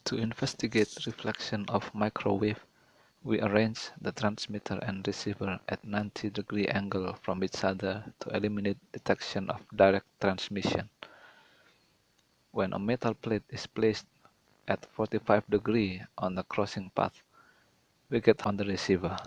To investigate reflection of microwave, we arrange the transmitter and receiver at 90-degree angle from each other to eliminate detection of direct transmission. When a metal plate is placed at 45 degrees on the crossing path, we get on the receiver.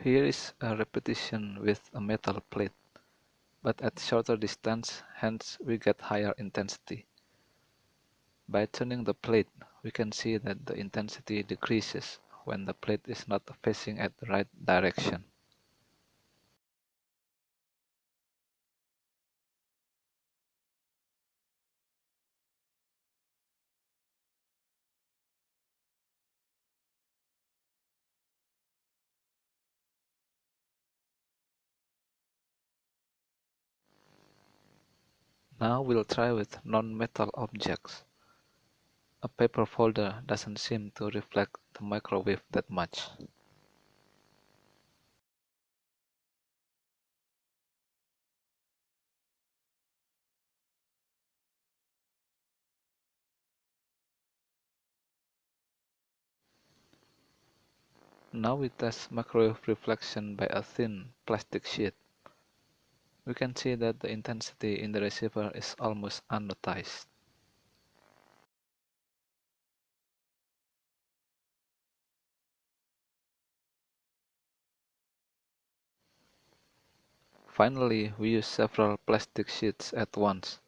Here is a repetition with a metal plate, but at shorter distance, hence we get higher intensity. By turning the plate, we can see that the intensity decreases when the plate is not facing at the right direction. Now we'll try with non-metal objects. A paper folder doesn't seem to reflect the microwave that much. Now we test microwave reflection by a thin plastic sheet. We can see that the intensity in the receiver is almost unnoticed. Finally, we use several plastic sheets at once,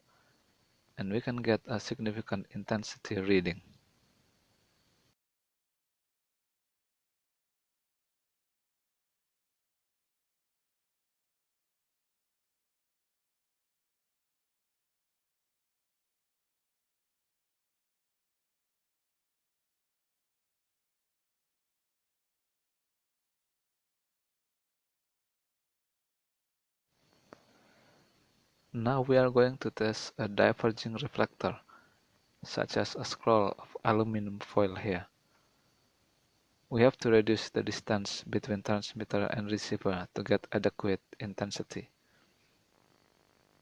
and we can get a significant intensity reading. Now we are going to test a diverging reflector, such as a scroll of aluminum foil here. We have to reduce the distance between transmitter and receiver to get adequate intensity.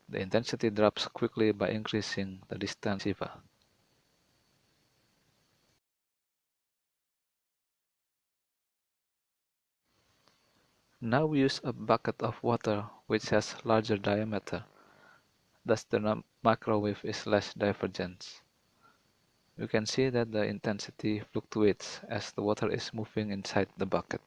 The intensity drops quickly by increasing the distance receiver. Now we use a bucket of water which has larger diameter, thus the microwave is less divergent. You can see that the intensity fluctuates as the water is moving inside the bucket.